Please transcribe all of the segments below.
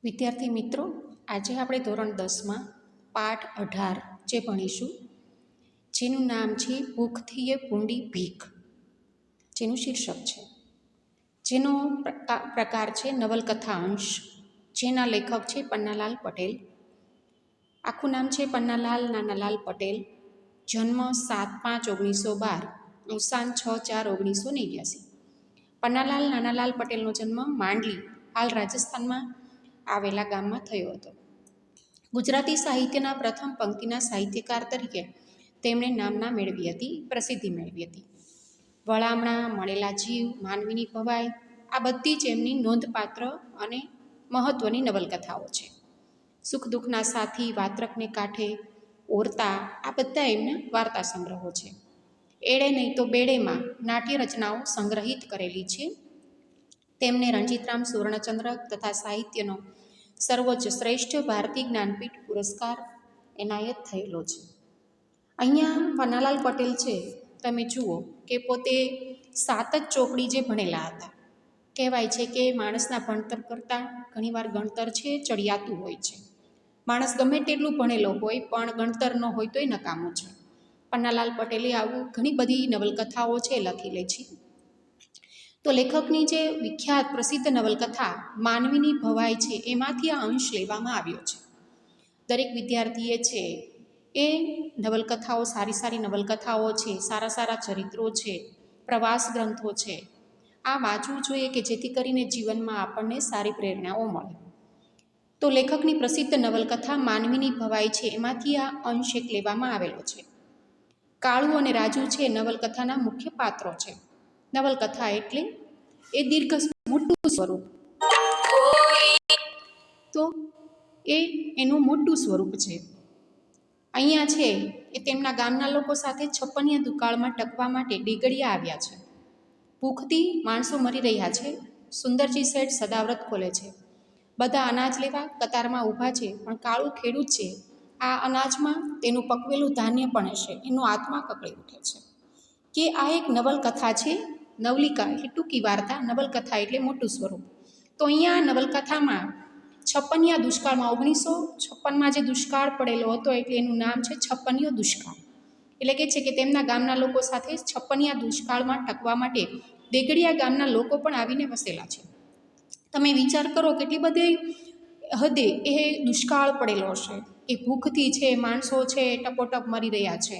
વિદ્યાર્થી મિત્રો, આજે આપણે ધોરણ 10માં પાઠ 18 જે ભણીશું, જેનું નામ છે ભૂખથી એ ભૂંડી ભીખ, જેનું શીર્ષક છે, જેનો પ્રકાર છે નવલકથા અંશ, જેના લેખક છે પન્નાલાલ પટેલ. આખું નામ છે પન્નાલાલ નાનાલાલ પટેલ. જન્મ 7/5/1912, અવસાન 6/4/1989. પન્નાલાલ નાનાલાલ પટેલનો જન્મ માંડલી, હાલ રાજસ્થાનમાં આવેલા ગામમાં થયો હતો. ગુજરાતી સાહિત્યના પ્રથમ પંક્તિના સાહિત્યકાર તરીકે તેમણે નામના મેળવી હતી, પ્રસિદ્ધિ મેળવી હતી. વળામણા, મળેલા જીવ, માનવીની ભવાઈ, આ બધી જ એમની નોંધપાત્ર અને મહત્ત્વની નવલકથાઓ છે. સુખ દુઃખના સાથી, વાત્રકને કાંઠે, ઓરતા, આ બધા એમના વાર્તા સંગ્રહો છે. એળે નહીં તો બેડેમાં નાટ્ય રચનાઓ સંગ્રહિત કરેલી છે. તેમને રણજીતરામ સુવર્ણચંદ્રક તથા સાહિત્યનો સર્વોચ્ચ શ્રેષ્ઠ ભારતીય જ્ઞાનપીઠ પુરસ્કાર એનાયત થયેલો છે. અહીંયા પન્નાલાલ પટેલ છે, તમે જુઓ કે પોતે 7 જ ચોપડી જે ભણેલા હતા. કહેવાય છે કે માણસના ભણતર કરતાં ઘણીવાર ગણતર છે ચડિયાતું હોય છે. માણસ ગમે તેટલું ભણેલો હોય પણ ગણતર ન હોય તોય નકામું છે. પન્નાલાલ પટેલે આવું ઘણી બધી નવલકથાઓ છે લખેલી છે. તો લેખકની જે વિખ્યાત પ્રસિદ્ધ નવલકથા માનવીની ભવાઈ છે, એમાંથી આ અંશ લેવામાં આવ્યો છે. દરેક વિદ્યાર્થીએ છે એ નવલકથાઓ, સારી સારી નવલકથાઓ છે, સારા સારા ચરિત્રો છે, પ્રવાસ ગ્રંથો છે, આ વાંચવું જોઈએ કે જેથી કરીને જીવનમાં આપણને સારી પ્રેરણાઓ મળે. તો લેખકની પ્રસિદ્ધ નવલકથા માનવીની ભવાઈ છે, એમાંથી આ અંશ એક લેવામાં આવેલો છે. કાળુ અને રાજુ છે નવલકથાના મુખ્ય પાત્રો છે. નવલકથા એટલે એ દીર્ઘ મોટું સ્વરૂપ, તો એ એનું મોટું સ્વરૂપ છે. અહીંયા છે એ તેમના ગામના લોકો સાથે છપ્પનિયા દુકાળમાં ટકવા માટે ડેગડિયા આવ્યા છે. ભૂખથી માણસો મરી રહ્યા છે. સુંદરજી શેઠ સદાવ્રત ખોલે છે. બધા અનાજ લેવા કતારમાં ઊભા છે, પણ કાળુ ખેડૂત છે, આ અનાજમાં તેનું પકવેલું ધાન્ય પણ હશે, એનો આત્મા કકળી ઉઠે છે કે આ એક નવલકથા છે. નવલિકા એટલે ટૂંકી વાર્તા, નવલકથા એટલે મોટું સ્વરૂપ. તો અહીંયા નવલકથામાં છપ્પનિયા દુષ્કાળમાં 1956માં જે દુષ્કાળ પડેલો હતો, એટલે એનું નામ છે છપ્પનિયો દુષ્કાળ. એટલે કે છે કે તેમના ગામના લોકો સાથે છપ્પનિયા દુષ્કાળમાં ટકવા માટે દેગડિયા ગામના લોકો પણ આવીને વસેલા છે. તમે વિચાર કરો કેટલી બધી હદે એ દુષ્કાળ પડેલો હશે, એ ભૂખથી છે, માણસો છે ટપોટપ મરી રહ્યા છે.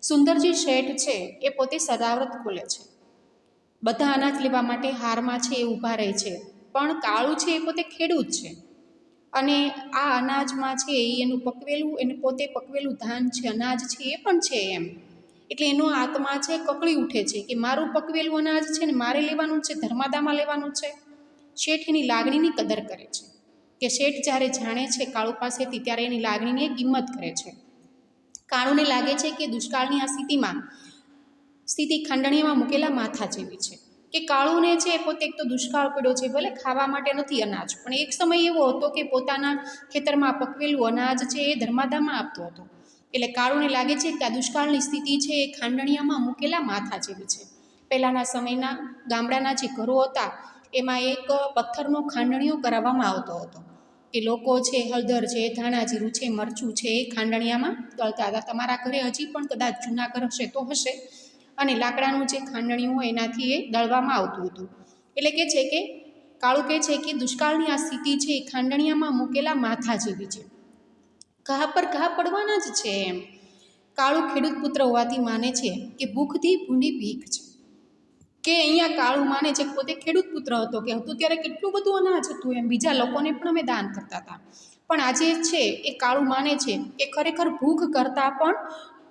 સુંદરજી શેઠ છે એ પોતે સદાવ્રત ખોલે છે. બધા અનાજ લેવા માટે હારમાં છે એ ઊભા રહે છે, પણ કાળુ છે એ પોતે ખેડૂત છે અને આ અનાજમાં છે એનું પકવેલું, એને પોતે પકવેલું ધાન છે, અનાજ છે એ પણ છે એમ. એટલે એનો આત્મા છે કકળી ઉઠે છે કે મારું પકવેલું અનાજ છે ને મારે લેવાનું છે, ધર્માદામાં લેવાનું છે. શેઠ એની લાગણીની કદર કરે છે કે શેઠ જ્યારે જાણે છે કાળુ પાસેથી, ત્યારે એની લાગણીની કિંમત કરે છે. કાળુને લાગે છે કે દુષ્કાળની આ સ્થિતિ ખાંડણીમાં મૂકેલા માથા જેવી છે, કે કાળુને છે પોતે એક તો દુષ્કાળ પડ્યો છે, ભલે ખાવા માટે નથી અનાજ, પણ એક સમય એવો હતો કે પોતાના ખેતરમાં પકવેલું અનાજ છે એ ધર્માદામાં આપતો હતો. એટલે કાળુને લાગે છે કે આ દુષ્કાળની સ્થિતિ છે એ ખાંડણીયામાં મૂકેલા માથા જેવી છે. પહેલાંના સમયના ગામડાના જે ઘરો હતા એમાં એક પથ્થરનો ખાંડણીયો કરાવવામાં આવતો હતો કે લોકો છે હળદર છે, ધાણા જીરું છે, મરચું છે એ ખાંડણીયામાં દળતા હતા. તમારા ઘરે હજી પણ કદાચ જૂના ઘર હશે તો હશે, અને લાકડાનું જે ખાંડણીયું હોય એનાથી એ દળવામાં આવતું હતું. એટલે કે છે કે કાળુ કહે છે કે દુષ્કાળની આ સ્થિતિ છે એ ખાંડણીયામાં મૂકેલા માથા જેવી છે, ઘા પર ઘા પડવાના જ છે એમ. કાળુ ખેડૂત પુત્ર હોવાથી માને છે કે ભૂખથી ભૂંડી ભીખ છે. કે અહીંયા કાળુ માને છે કે પોતે ખેડૂત પુત્ર હતો, કે હતું ત્યારે કેટલું બધું અનાજ હતું એમ, બીજા લોકોને પણ અમે દાન કરતા હતા. પણ આજે છે એ કાળુ માને છે કે ખરેખર ભૂખ કરતાં પણ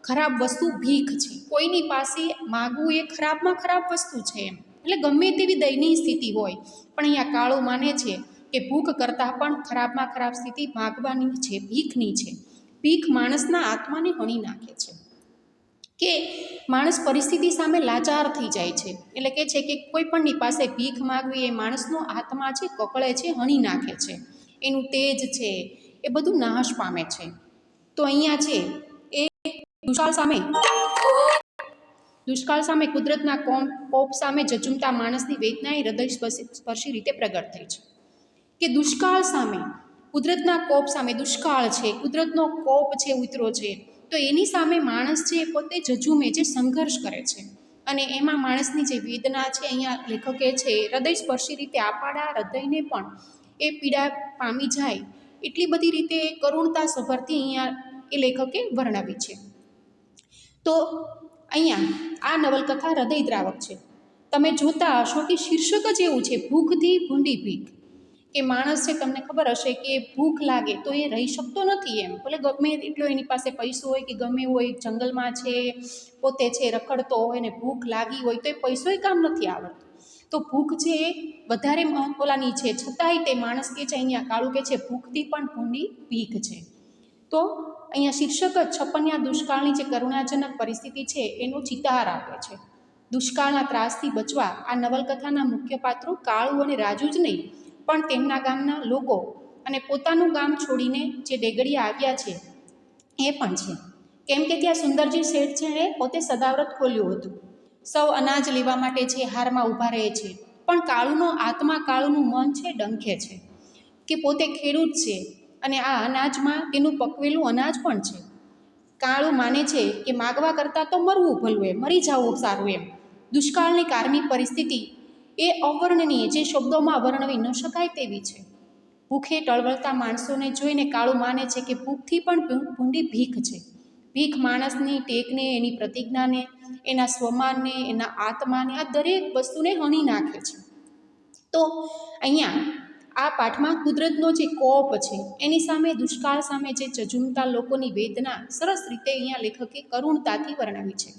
ખરાબ વસ્તુ ભીખ છે. કોઈની પાસે માગવું એ ખરાબમાં ખરાબ વસ્તુ છે એમ. એટલે ગમે તેવી દયનીય સ્થિતિ હોય, પણ અહીંયા કાળુ માને છે કે ભૂખ કરતાં પણ ખરાબમાં ખરાબ સ્થિતિ માગવાની છે, ભીખની છે. ભીખ માણસના આત્માને હણી નાખે છે, કે માણસ પરિસ્થિતિ સામે લાચાર થઈ જાય છે. એટલે કે છે કે કોઈ પણની પાસે ભીખ માગવી એ માણસનો આત્મા છે કકળે છે, હણી નાખે છે, એનું તેજ છે એ બધું નાશ પામે છે. તો અહીંયા છે એ દુષ્કાળ સામે કુદરતના કોપ સામે જજુમતા માણસની વેદના એ હૃદય સ્પર્શી રીતે પ્રગટ થઈ છે. કે દુષ્કાળ સામે, કુદરતના કોપ સામે, દુષ્કાળ છે, કુદરતનો કોપ છે ઉતરો છે, તો એની સામે માણસ છે એ પોતે ઝઝૂમે છે, સંઘર્ષ કરે છે. અને એમાં માણસની જે વેદના છે, અહીંયા લેખકે છે હૃદયસ્પર્શી રીતે આપણા હૃદયને પણ એ પીડા પામી જાય એટલી બધી રીતે કરુણતા સભરથી અહીંયા એ લેખકે વર્ણવી છે. તો અહીંયા આ નવલકથા હૃદયદ્રાવક છે. તમે જોતા હશો કે શીર્ષક જ એવું છે, ભૂખથી ભૂંડી ભીખ. કે માણસ છે, તમને ખબર હશે કે ભૂખ લાગે તો એ રહી શકતો નથી એમ, ભલે ગમે એટલો એની પાસે પૈસો હોય કે ગમે હોય, જંગલમાં છે પોતે છે રખડતો હોય ને ભૂખ લાગી હોય તો એ પૈસોય કામ નથી આવડતો. તો ભૂખ છે એ વધારે ઓલાની છે, છતાંય તે માણસ કે છે, અહીંયા કાળું કે છે ભૂખથી પણ ભૂંડી ભીખ છે. તો અહીંયા શીર્ષક જ છપ્પનિયા દુષ્કાળની જે કરુણાજનક પરિસ્થિતિ છે એનો ચિતાર આપે છે. દુષ્કાળના ત્રાસથી બચવા આ નવલકથાના મુખ્ય પાત્રો કાળુ અને રાજુ જ નહીં, પણ તેમના ગામના લોકો અને પોતાનું ગામ છોડીને જે ડેગડિયા આવ્યા છે એ પણ છે. કેમ કે ત્યાં સુંદરજી શેઠ છે એણે પોતે સદાવ્રત ખોલ્યું હતું. સૌ અનાજ લેવા માટે છે હારમાં ઊભા રહે છે, પણ કાળુનો આત્મા, કાળુનું મન છે ડંખે છે કે પોતે ખેડૂત છે અને આ અનાજમાં તેનું પકવેલું અનાજ પણ છે. કાળું માને છે કે માગવા કરતાં તો મરવું ભલું એમ, મરી જવું સારું એમ. દુષ્કાળની કાળની પરિસ્થિતિ એ અવર્ણનીય, જે શબ્દોમાં વર્ણવી ન શકાય તેવી છે. ભૂખે ટળવળતા માણસોને જોઈને કાળું માને છે કે ભૂખથી પણ ભૂંડી ભીખ છે. ભીખ માણસની ટેકને, એની પ્રતિજ્ઞાને, એના સ્વમાનને, એના આત્માને, આ દરેક વસ્તુને હણી નાખે છે. તો અહીંયા આ પાઠમાં કુદરતનો જે કોપ છે એની સામે, દુષ્કાળ સામે જે ઝઝૂમતા લોકોની વેદના સરસ રીતે અહીંયા લેખકે કરુણતાથી વર્ણવી છે.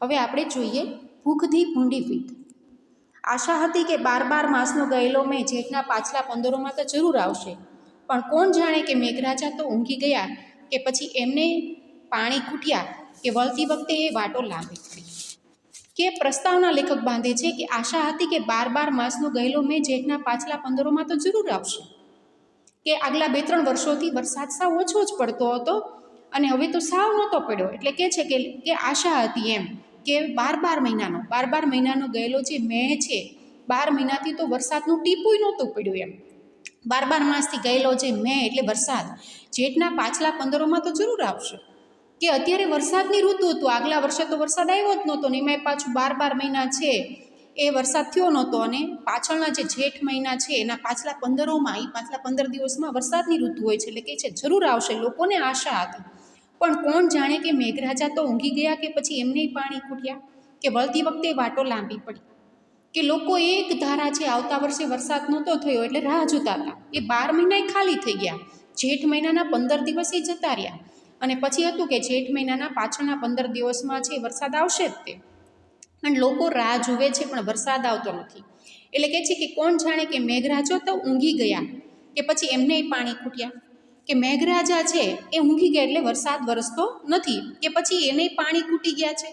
હવે આપણે જોઈએ ભૂખથી ભૂંડી ભીખ. આશા હતી કે 12 માસનો ગયેલો મેં જેઠના પાછલા 15માં તો જરૂર આવશે, પણ કોણ જાણે કે મેઘરાજા તો ઊંઘી ગયા કે પછી એમને પાણી ખૂટ્યા કે વળતી વખતે એ વાટો લાંબી પડી. કે પ્રસ્તાવના લેખક બાંધે છે કે આશા હતી કે 12 માસનો ગયેલો મેં જેઠના પાછલા 15માં તો જરૂર આવશે. કે આગલા 2-3 વર્ષોથી વરસાદ સાવ ઓછો જ પડતો હતો અને હવે તો સાવ નહોતો પડ્યો, એટલે કે છે કે આશા હતી એમ કે 12 મહિનાનો ગયેલો જે મેં છે, 12 મહિનાથી તો વરસાદનું ટીપુંય નહોતું પડ્યું એમ. 12 માસથી ગયેલો જે મેં એટલે વરસાદ જેઠના પાછલા 15માં તો જરૂર આવશે. કે અત્યારે વરસાદની ઋતુ હતું, આગલા વર્ષે તો વરસાદ આવ્યો જ નહોતો ને એમાંય પાછું 12 મહિના છે એ વરસાદ થયો નહોતો, અને પાછળના જે જેઠ મહિના છે એના પાછલા 15માં, એ પાછલા 15 દિવસમાં વરસાદની ઋતુ હોય છે, એટલે કે છે જરૂર આવશે. લોકોને આશા હતી, પણ કોણ જાણે કે મેઘરાજા તો ઊંઘી ગયા કે પછી એમને પાણી ખૂટ્યા કે વળતી વખતે વાટો લાંબી પડી. કે લોકો એક ધારા છે આવતા વર્ષે વરસાદ નહોતો થયો એટલે રાહ જોતા હતા. એ 12 મહિના ખાલી થઈ ગયા, જેઠ મહિનાના 15 દિવસ એ જતા રહ્યા, અને પછી હતું કે જેઠ મહિનાના પાછળના 15 દિવસમાં છે વરસાદ આવશે જ તે, અને લોકો રાહ જુએ છે પણ વરસાદ આવતો નથી. એટલે કે છે કે કોણ જાણે કે મેઘરાજો તો ઊંઘી ગયા કે પછી એમને પાણી ખૂટ્યા. કે મેઘરાજા છે એ ઊંઘી ગયા એટલે વરસાદ વરસતો નથી, કે પછી એને પાણી ખૂટી ગયા છે,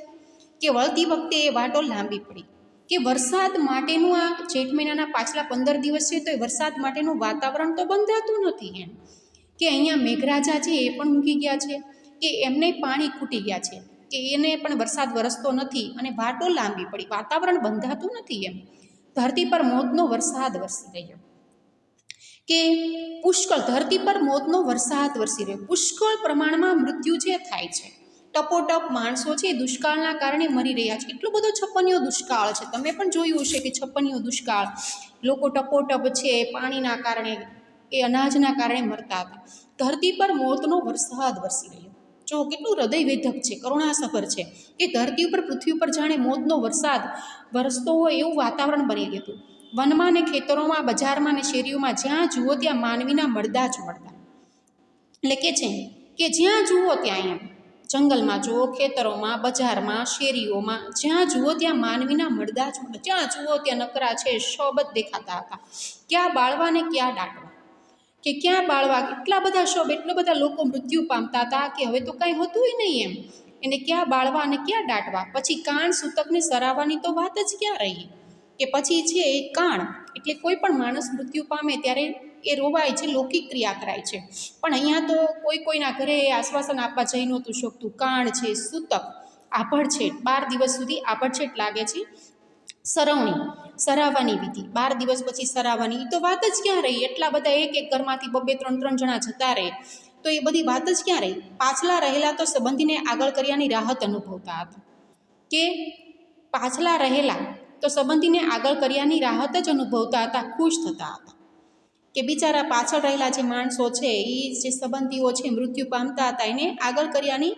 કે વળતી વખતે એ વાટો લાંબી પડી. કે વરસાદ માટેનું આ જેઠ મહિનાના પાછલા 15 દિવસ છે તો એ વરસાદ માટેનું વાતાવરણ તો બંધાતું નથી એમ. કે અહીંયા મેઘરાજા છે એ પણ ઊંઘી ગયા છે, કે એમને પાણી ખૂટી ગયા છે, કે એને પણ વરસાદ વરસતો નથી અને વાટો લાંબી પડી, વાતાવરણ બંધાતું નથી એમ. ધરતી પર મોતનો વરસાદ વરસી રહ્યો. કે પુષ્કળ, ધરતી પર મોતનો વરસાદ વરસી રહ્યો, પુષ્કળ પ્રમાણમાં મૃત્યુ જે થાય છે. ટપોટપ માણસો છે દુષ્કાળના કારણે મરી રહ્યા છે. એટલો બધો છપ્પનિયો દુષ્કાળ છે, તમે પણ જોયું હશે કે છપ્પનિયો દુષ્કાળ, લોકો ટપોટપ છે પાણીના કારણે, એ અનાજના કારણે મરતા હતા. ધરતી પર મોતનો વરસાદ વરસી રહ્યો. જો કેટલું હૃદયવેધક છે, કરુણાસભર છે, કે ધરતી ઉપર, પૃથ્વી ઉપર જાણે મોતનો વરસાદ વરસતો હોય એવું વાતાવરણ બની ગયું હતું. વનમાં ને ખેતરોમાં, બજારમાં ને શેરીઓમાં જ્યાં જુઓ ત્યાં માનવીના મરદા જ મરદા. એટલે કે છે કે જ્યાં જુઓ ત્યાં એમ, જંગલમાં જુઓ, ખેતરોમાં, બજારમાં, શેરીઓમાં, જ્યાં જુઓ ત્યાં માનવીના મરદા જ મરદા. જ્યાં જુઓ ત્યાં નકરા છે શબ જ દેખાતા હતા. ક્યાં બાળવા ને ક્યાં દાટવા, કે ક્યાં બાળવા, એટલા બધા શબ, એટલા બધા લોકો મૃત્યુ પામતા હતા કે હવે તો કાંઈ હતું નહીં એમ. એને ક્યાં બાળવા અને ક્યાં દાટવા. પછી કાણ સૂતકને સરાવવાની તો વાત જ ક્યાં રહી. કે પછી છે એ કાણ, એટલે કોઈ પણ માણસ મૃત્યુ પામે ત્યારે એ રોવાય છે, લૌકિક ક્રિયા કરાય છે, પણ અહીંયા તો કોઈના ઘરે આશ્વાસન આપવા જઈ નહોતું શકતું. કાણ છે, સૂતક, આભડછેટ, 12 દિવસ સુધી આભડછેટ લાગે છે, સરાવવાની વિધિ, 12 દિવસ પછી સરાવવાની, એ તો વાત જ ક્યાં રહી? એટલા બધા એક ઘરમાંથી 2-3 જણા જતા રહે તો એ બધી વાત જ ક્યાં રહી? પાછલા રહેલા તો સંબંધીને આગળ કર્યાની રાહત અનુભવતા હતા, કે પાછલા રહેલા તો સંબંધીને આગળ કર્યાની રાહત જ અનુભવતા હતા, ખુશ થતા હતા. કે બિચારા પાછળ રહેલા જે માણસો છે, એ જે સંબંધીઓ છે મૃત્યુ પામતા હતા, એને આગળ કર્યાની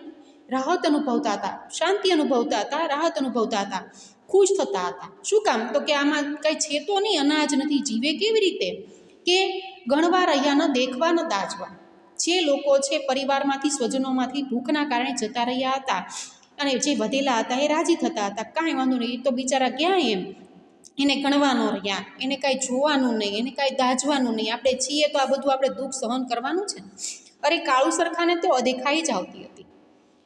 રાહત અનુભવતા હતા, શાંતિ અનુભવતા હતા, રાહત અનુભવતા હતા, ખુશ થતા હતા. શું કામ? તો કે આમાં કંઈ છે તો નહીં, અનાજ નથી, જીવે કેવી રીતે? કે ગણવા રહ્યા ન દેખવા ન દાજવા. જે લોકો છે પરિવારમાંથી, સ્વજનોમાંથી ભૂખના કારણે જતા રહ્યા હતા અને જે વધેલા હતા એ રાજી થતા હતા, કાંઈ વાંધો નહીં, એ તો બિચારા ક્યાં એમ, એને ગણવા ન રહ્યા, એને કાંઈ જોવાનું નહીં, એને કાંઈ દાજવાનું નહીં. આપણે છીએ તો આ બધું આપણે દુઃખ સહન કરવાનું છે. અરે કાળુ સરખાને તો અદેખાઈ જ આવતી હતી.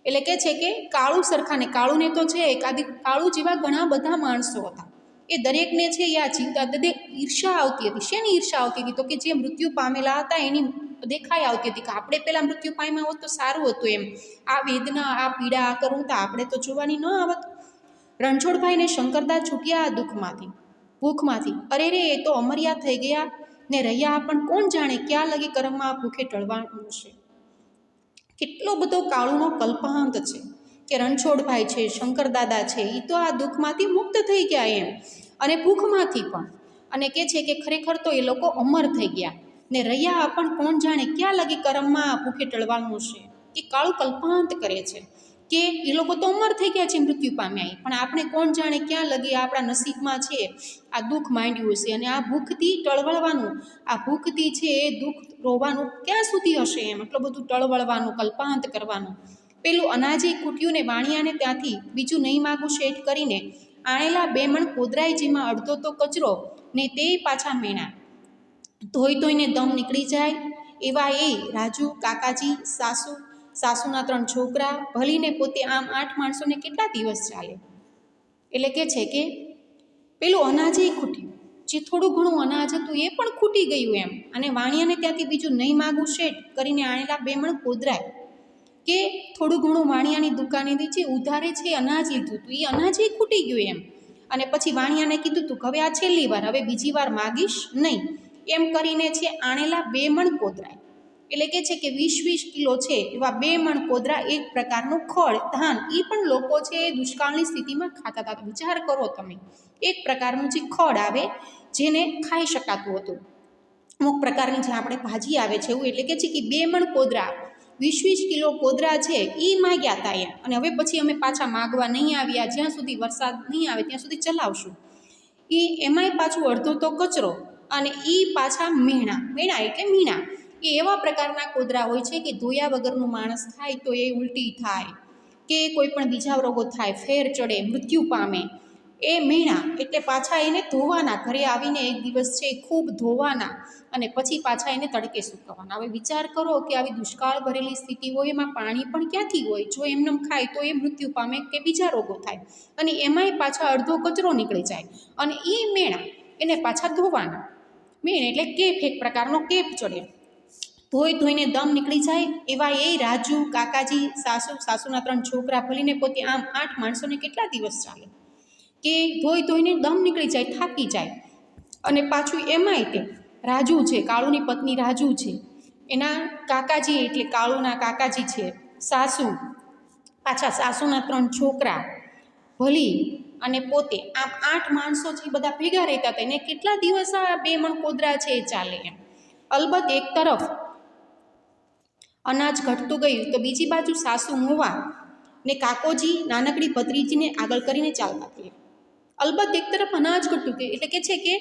એટલે કે છે કે કાળુ સરખાને, કાળુને તો છે કાળુ જેવા ઘણા બધા માણસો હતા, એ દરેકને છે એ આ જીવતા દરેક ઈર્ષા આવતી હતી. શેની ઈર્ષા આવતી હતી? તો કે જે મૃત્યુ પામેલા હતા એની દેખાઈ આવતી હતી કે આપણે પહેલાં મૃત્યુ પામ્યા હોત તો સારું હતું એમ, આ વેદના, આ પીડા, આ કરુણતા આપણે તો જોવાની ન આવત. રણછોડભાઈને શંકરદા છૂટ્યા આ દુઃખમાંથી, ભૂખમાંથી. અરે રે, એ તો અમર્યા થઈ ગયા ને રહ્યા પણ કોણ જાણે ક્યાં લગી કરમમાં ભૂખે ટળવાનું છે. કેટલો બધો કાળુનો કલ્પાંત છે કે રણછોડભાઈ છે, શંકરદાદા છે, એ તો આ દુઃખમાંથી મુક્ત થઈ ગયા એમ, અને ભૂખમાંથી પણ. અને કે છે કે ખરેખર તો એ લોકો અમર થઈ ગયા ને રહ્યા પણ કોણ જાણે ક્યાં લગી કરમમાં ભૂખે ટળવાનું છે. એ કાળું કલ્પાંત કરે છે કે એ લોકો તો અમર થઈ ગયા છે, મૃત્યુ પામ્યા, પણ આપણે કોણ જાણે ક્યાં લગી આપણા નસીબમાં છે આ દુઃખ માંડ્યું છે. અને આ ભૂખથી ટળવળવાનું, આ ભૂખથી છે એ દુઃખ રોવાનું ક્યાં સુધી હશે એમ, એટલું બધું ટળવળવાનું, કલ્પાંત કરવાનું. પેલું અનાજે ખૂટ્યું ને વાણિયાને ત્યાંથી બીજું નહીં માગું શેઠ કરીને આણેલા 2 મણ કોદરાય, જેમાં અડધો તો કચરો ને તે પાછા મેણા. ધોઈને દમ નીકળી જાય એવા એ રાજુ, કાકાજી, સાસુના 3 છોકરા, ભલીને પોતે, આમ 8 માણસોને કેટલા દિવસ ચાલે? એટલે કે છે કે પેલું અનાજે ખૂટ્યું, જે થોડું ઘણું અનાજ હતું એ પણ ખૂટી ગયું એમ. અને વાણિયાને ત્યાંથી બીજું નહીં માગું શેઠ કરીને આણેલા 2 મણ કોદરાય, કે થોડું ઘણું વાણિયાની દુકાનેથી જે ઉધારે છે અનાજ લીધું હતું, એ અનાજ એ ખૂટી ગયું એમ. અને પછી વાણિયાને કીધું હતું કે હવે આ છેલ્લી વાર, હવે બીજી વાર માગીશ નહીં, એમ કરીને છે આણેલા 2 મણ કોદરાય. એટલે કે છે કે 20-20 કિલો છે એવા 2 મણ કોદરા, એક પ્રકારનું ખડ, ધાન, એ પણ લોકો છે એ દુષ્કાળની સ્થિતિમાં ખાતા હતા. વિચાર કરો તમે, એક પ્રકારનું જે ખડ આવે જેને ખાઈ શકાતું હતું, અમુક પ્રકારની જે આપણે ભાજી આવે છે એવું. એટલે કે છે કે 2 મણ કોદરા, 20-20 કિલો કોદરા છે એ માગ્યા હતા એમ. અને હવે પછી અમે પાછા માગવા નહીં આવ્યા, જ્યાં સુધી વરસાદ નહીં આવે ત્યાં સુધી ચલાવશું. એમાંય પાછું અડધો તો કચરો, અને એ પાછા મેણા એટલે મીણા. એ એવા પ્રકારના કોદરા હોય છે કે ધોયા વગરનું માણસ ખાય તો એ ઉલટી થાય, કે કોઈ પણ બીજા રોગો થાય, ફેર ચડે, મૃત્યુ પામે. એ મેણા એટલે પાછા એને ધોવાના, ઘરે આવીને એક દિવસ છે ખૂબ ધોવાના, અને પછી પાછા એને તડકે સૂકવવાના. હવે વિચાર કરો કે આવી દુષ્કાળ ભરેલી સ્થિતિ હોય, એમાં પાણી પણ ક્યાંથી હોય? જો એમને ખાય તો એ મૃત્યુ પામે કે બીજા રોગો થાય, અને એમાંય પાછા અડધો કચરો નીકળી જાય. અને એ મેણા એને પાછા ધોવાના. મેણ એટલે કેપ, એક પ્રકારનો કેપ ચડે. ધોઈને દમ નીકળી જાય એવા એ રાજુ, કાકાજી, સાસુના 3 છોકરા, ભલીને પોતે, આમ 8 માણસોને કેટલા દિવસ ચાલે? કે ધોઈને દમ નીકળી જાય, થાકી જાય. અને પાછું એમાંય તે રાજુ છે, કાળુની પત્ની રાજુ છે, એના કાકાજી એટલે કાળુના કાકાજી છે, પાછા સાસુના 3 છોકરા, ભલી અને પોતે, આમ 8 માણસો છે બધા ભેગા રહેતા હતા. એને કેટલા દિવસ આ 2 મણ કોદરા છે એ ચાલે એમ. અલબત્ત એક તરફ અનાજ ઘટતું ગયું તો બીજી બાજુ સાસુ મુવા ને કાકોજી નાનકડી ભત્રીજીને આગળ કરીને ચાલતા થયા. અલબત્ત એક તરફ અનાજ ઘટતું ગયું, એટલે કે છે કે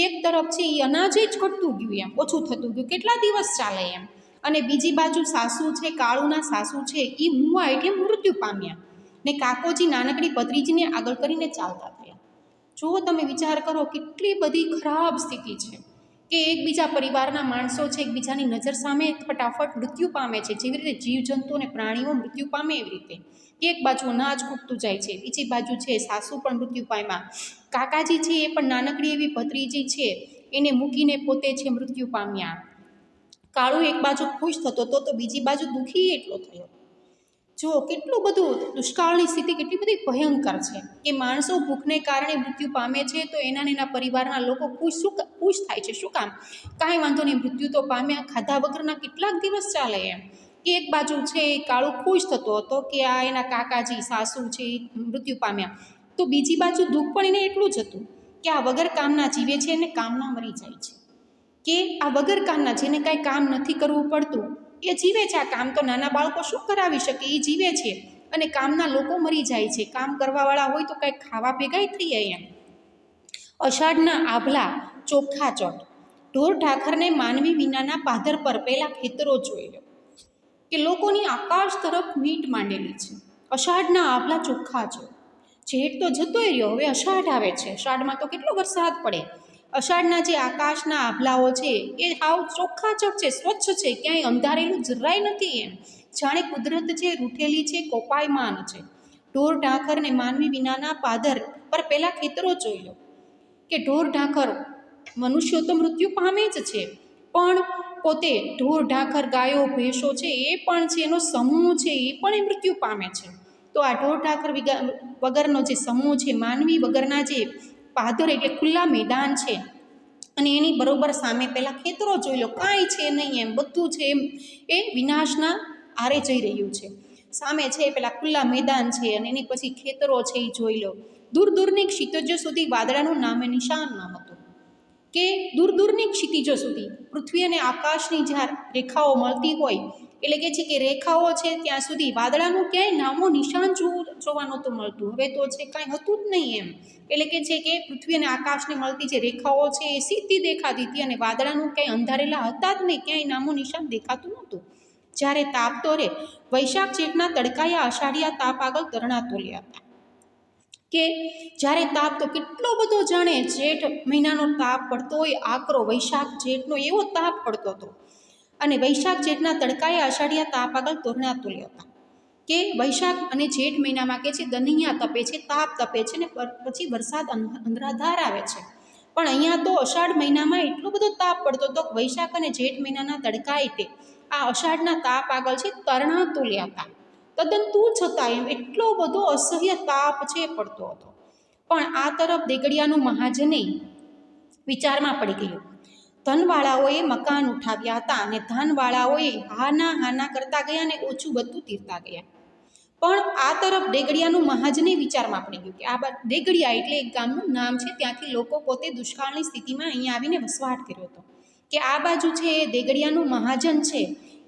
એક તરફ છે એ અનાજ જ ઘટતું ગયું એમ, ઓછું થતું ગયું, કેટલા દિવસ ચાલે એમ. અને બીજી બાજુ સાસુ છે, કાળુના સાસુ છે, એ મુવા એટલે મૃત્યુ પામ્યા, ને કાકોજી નાનકડી ભત્રીજીને આગળ કરીને ચાલતા થયા. જો તમે વિચાર કરો કેટલી બધી ખરાબ સ્થિતિ છે, કે એકબીજા પરિવારના માણસો છે એકબીજાની નજર સામે ફટાફટ મૃત્યુ પામે છે. જેવી રીતે જીવજંતુ અને પ્રાણીઓ મૃત્યુ પામે એવી રીતે એક બાજુ અનાજ ખૂટતું જાય છે, બીજી બાજુ છે સાસુ પણ મૃત્યુ પામ્યા, કાકાજી છે એ પણ નાનકડી એવી ભત્રીજી છે એને મૂકીને પોતે છે મૃત્યુ પામ્યા. કાળુ એક બાજુ ખુશ થતો હતો તો બીજી બાજુ દુઃખી એટલો થયો. જુઓ કેટલું બધું દુષ્કાળની સ્થિતિ કેટલી બધી ભયંકર છે કે માણસો ભૂખને કારણે મૃત્યુ પામે છે તો એના ને એના પરિવારના લોકો ખુશ થાય છે. શું કામ? કાંઈ વાંધો નહીં, મૃત્યુ તો પામ્યા, ખાધા વગરના કેટલાક દિવસ ચાલે એમ. કે એક બાજુ છે એ કાળું ખુશ થતો હતો કે આ એના કાકાજી સાસુ છે એ મૃત્યુ પામ્યા, તો બીજી બાજુ દુઃખ પણ એને એટલું જ હતું કે આ વગર કામના જીવે છે અને કામના મરી જાય છે. કે આ વગર કામના, જેને કાંઈ કામ નથી કરવું પડતું એ જીવે છે. આ કામ તો નાના બાળકો શું કરાવી શકે, એ જીવે છે અને કામના લોકો મરી જાય છે. કામ કરવાવાળા હોય તો કાંઈક ખાવા ભેગાય થઈ જાય એમ. અષાઢના આભલા ચોખ્ખા ચોટ, ઢોર ઢાખરને માનવી વિનાના પાદર પર પહેલાં ખેતરો જોઈ લો કે લોકોની આકાશ તરફ મીટ માંડેલી છે. અષાઢના આભલા ચોખ્ખા ચોટ, જેઠ તો જતોય રહ્યો, હવે અષાઢ આવે છે. અષાઢમાં તો કેટલો વરસાદ પડે. અષાઢના જે આકાશના આભલાઓ છે એ હાવ ચોખ્ખા ચોટ છે, સ્વચ્છ છે, ક્યાંય અંધારેલું જરાય નથી એમ. જાણે કુદરત છે રૂઠેલી છે, કોપાયમાન છે. ઢોર ઢાંખર ને માનવી વિનાના પાદર પર પહેલાં ખેતરો જોઈ લો કે ઢોર ઢાંખર, મનુષ્યો તો મૃત્યુ પામે જ છે, પણ પોતે ઢોર ઢાંખર ગાયો ભેંસો છે એ પણ છે, એનો સમૂહ છે એ પણ એ મૃત્યુ પામે છે. તો આ ઢોર ઢાંખર વગરનો જે સમૂહ છે, માનવી વગરના જે પાદર એટલે ખુલ્લા મેદાન છે, અને એની બરોબર સામે પહેલાં ખેતરો જોઈ લો, કાંઈ છે નહીં એમ, બધું છે એમ એ વિનાશના આરે જઈ રહ્યું છે. સામે છે પેલા ખુલ્લા મેદાન છે અને એની પછી ખેતરો છે એ જોઈ લો. દૂર દૂરની ક્ષિતિજો સુધી વાદળાનું નામે નિશાન ન હતું. કે દૂર દૂરની ક્ષિતિજો સુધી પૃથ્વી અને આકાશની જ્યાં રેખાઓ મળતી હોય, એટલે કે છે કે રેખાઓ છે ત્યાં સુધી વાદળાનું ક્યાંય નામો નિશાન જોવા નહોતું મળતું. હવે તો છે કાંઈ હતું જ નહીં એમ. એટલે કે છે કે પૃથ્વી અને આકાશને મળતી જે રેખાઓ છે એ સીધી દેખાતી હતી અને વાદળાનું ક્યાંય અંધારેલા હતા જ નહીં, ક્યાંય નામો નિશાન દેખાતું નહોતું. જ્યારે તાપ તો રે, વૈશાખ જેઠના તડકાયા અષાઢિયા તાપ આગળ તરણા તોલ્યા હતા. કે જ્યારે તાપ તો કેટલો બધો, જાણે જેઠ મહિનાનો તાપ પડતો હોય આકરો, વૈશાખ જેઠનો એવો તાપ પડતો હતો. અને વૈશાખ જેઠના તડકાએ અષાઢિયા તાપ આગળ તોરણા તોલ્યા હતા. કે વૈશાખ અને જેઠ મહિનામાં કે છે દનિયા તપે છે, તાપ તપે છે, ને પછી વરસાદ અંધરાધાર આવે છે. પણ અહીંયા તો અષાઢ મહિનામાં એટલો બધો તાપ પડતો હતો, વૈશાખ અને જેઠ મહિનાના તડકાએ તે આ અષાઢના તાપ આગળ છે તરણા તોલ્યા હતા. તદ્દન તું છતાં એમ એટલો બધો અસહ્ય તાપ છે પડતો હતો. પણ આ તરફ દેગડિયાનું મહાજને વિચારમાં પડી ગયું. ધનવાળાઓએ મકાન ઉઠાવ્યા હતા અને ધાનવાળાઓએ હાના કરતા ગયા અને ઓછું બધું તીરતા ગયા. પણ આ તરફ દેગડિયાનું મહાજને વિચારમાં પડી ગયું કે આ દેગડિયા એટલે એક ગામનું નામ છે, ત્યાંથી લોકો પોતે દુષ્કાળની સ્થિતિમાં અહીંયા આવીને વસવાટ કર્યો હતો. કે આ બાજુ છે એ દેગડિયાનું મહાજન છે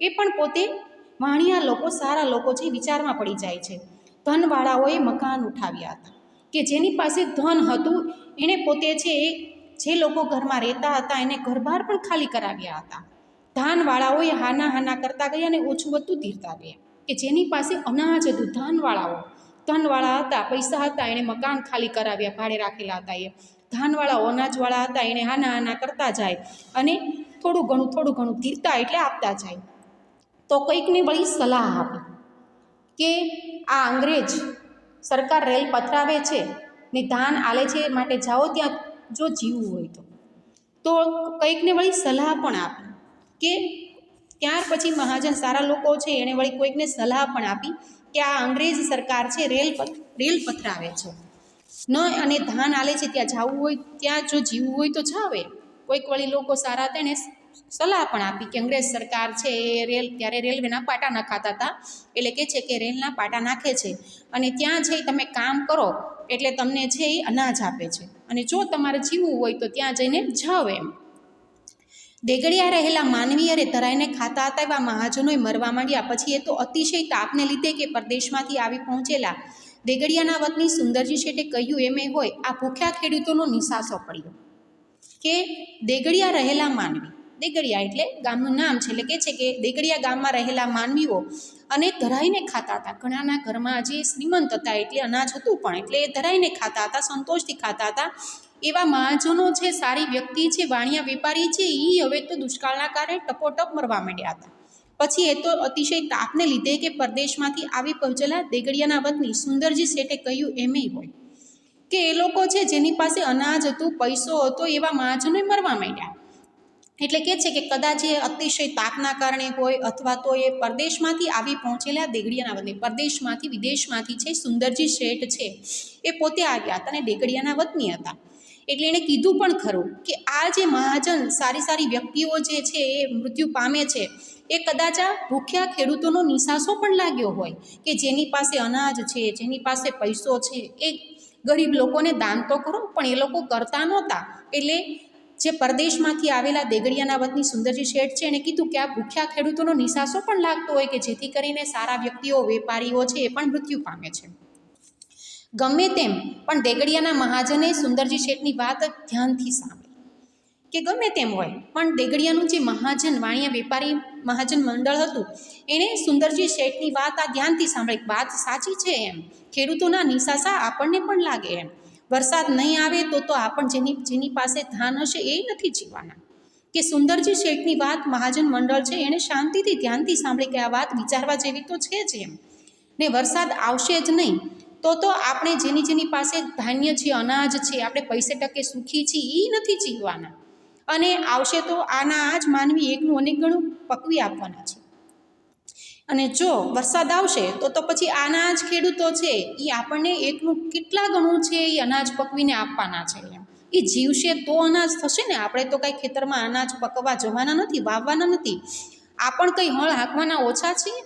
એ પણ પોતે વાણિયા લોકો, સારા લોકો છે, વિચારમાં પડી જાય છે. ધનવાળાઓએ મકાન ઉઠાવ્યા હતા કે જેની પાસે ધન હતું એણે પોતે છે જે લોકો ઘરમાં રહેતા હતા એને ઘરબાર પણ ખાલી કરાવ્યા હતા. ધાનવાળાઓએ હાના કરતા ગયા અને ઓછું બધું તીરતા ગયા. કે જેની પાસે અનાજ હતું, ધનવાળા હતા, પૈસા હતા, એણે મકાન ખાલી કરાવ્યા, ભાડે રાખેલા હતા. એ ધાનવાળાઓ, અનાજવાળા હતા, એણે હાના કરતા જાય અને થોડું ઘણું તીરતા એટલે આપતા જાય. તો કંઈકને વળી સલાહ આપી કે આ અંગ્રેજ સરકાર રેલ પથરાવે છે ને ધાન આલે છે, માટે જાઓ ત્યાં જો જીવવું હોય તો કંઈકને વળી સલાહ પણ આપી. કે ત્યાર પછી મહાજન સારા લોકો છે એણે વળી કોઈકને સલાહ પણ આપી કે આ અંગ્રેજ સરકાર છે રેલ પથરાવે છે ન, અને ધાન આલે છે ત્યાં જવું હોય, ત્યાં જો જીવવું હોય તો જાવે. કોઈક વળી લોકો સારા હતા એને સલાહ પણ આપી કે અંગ્રેજ સરકાર છે એ ત્યારે રેલવેના પાટા નખાતા હતા, એટલે કે છે કે રેલના પાટા નાખે છે અને ત્યાં છે તમે કામ કરો એટલે તમને છે એ અનાજ આપે છે, અને જો તમારે જીવવું હોય તો ત્યાં જઈને જાઓ એમ. દેગડિયા રહેલા માનવી અરે ધરાઈને ખાતા હતા એવા મહાજનોએ મરવા માંડ્યા. પછી એ તો અતિશય તાપને લીધે કે પરદેશમાંથી આવી પહોંચેલા દેગડિયાના વતની સુંદરજી શેઠે કહ્યું એમ હોય, આ ભૂખ્યા ખેડૂતોનો નિસાસો પડ્યો. કે દેગડિયા રહેલા માનવી, દેગડિયા એટલે ગામનું નામ છે, એટલે કે છે કે દેગડિયા ગામમાં રહેલા માનવીઓ અને ધરાઈને ખાતા હતા. ઘણાના ઘરમાં જે શ્રીમંત હતા એટલે અનાજ હતું પણ એટલે એ ધરાઈને ખાતા હતા, સંતોષથી ખાતા હતા. એવા મહાજનો છે, સારી વ્યક્તિ છે, વાણિયા વેપારી છે, એ હવે તો દુષ્કાળના કારણે ટપોટપ મરવા માંડ્યા હતા. પછી એ તો અતિશય તાપને લીધે કે પરદેશમાંથી આવી પહોંચેલા દેગડિયાના વતની સુંદરજી શેઠે કહ્યું એમેય હોય કે એ લોકો છે જેની પાસે અનાજ હતું, પૈસો હતો, એવા મહાજનોએ મરવા માંડ્યા. એટલે કે છે કે કદાચ એ અતિશય તાપના કારણે હોય અથવા તો એ પરદેશમાંથી આવી પહોંચેલા દેગડિયાના વતની, પરદેશમાંથી વિદેશમાંથી છે સુંદરજી શેઠ છે એ પોતે આવ્યા હતા અને દેગડિયાના વતની હતા. એટલે એણે કીધું પણ ખરું કે આ જે મહાજન સારી સારી વ્યક્તિઓ જે છે એ મૃત્યુ પામે છે એ કદાચ આ ભૂખ્યા ખેડૂતોનો નિસાસો પણ લાગ્યો હોય કે જેની પાસે અનાજ છે, જેની પાસે પૈસો છે, એ ગરીબ લોકોને દાન તો કરો, પણ એ લોકો કરતા નહોતા. એટલે જે પરદેશમાંથી આવેલા દેગડિયાના વતની સુંદરજી શેઠ છે એણે કીધું કે આ ભૂખ્યા ખેડૂતોનો નિસાસો પણ લાગતો હોય કે જેથી કરીને સારા વ્યક્તિઓ, વેપારીઓ છે એ પણ મૃત્યુ પામે છે. ગમે તેમ પણ દેગડિયાના મહાજને સુંદરજી શેઠની વાત ધ્યાનથી સાંભળી કે ગમે તેમ હોય પણ દેગડિયાનું જે મહાજન, વાણિયા વેપારી મહાજન મંડળ હતું એણે સુંદરજી શેઠની વાત આ ધ્યાનથી સાંભળી. વાત સાચી છે એમ, ખેડૂતોના નિસાસા આપણને પણ લાગે એમ. વરસાદ નહીં આવે તો આપણ જેની પાસે ધાન હશે એ નથી જીવવાના. કે સુંદરજી શેઠની વાત મહાજન મંડળ છે એણે શાંતિથી ધ્યાનથી સાંભળી કે આ વાત વિચારવા જેવી તો છે જ એમ. ને વરસાદ આવશે જ નહીં તો આપણે જેની પાસે ધાન્ય છે, અનાજ છે, આપણે પૈસે ટકે સુખી છીએ એ નથી જીવવાના. અને આવશે તો આના આ જ માનવી એકનું અનેક ગણું પકવી આપવાના છે. અને જો વરસાદ આવશે તો પછી આના જ ખેડૂતો છે એ આપણને એકનું કેટલા ગણું છે એ અનાજ પકવીને આપવાના છે એમ. એ જીવશે તો અનાજ થશે ને. આપણે તો કાંઈ ખેતરમાં અનાજ પકવવા જવાના નથી, વાવવાના નથી. આપણ કંઈ હળ હાંકવાના ઓછા છીએ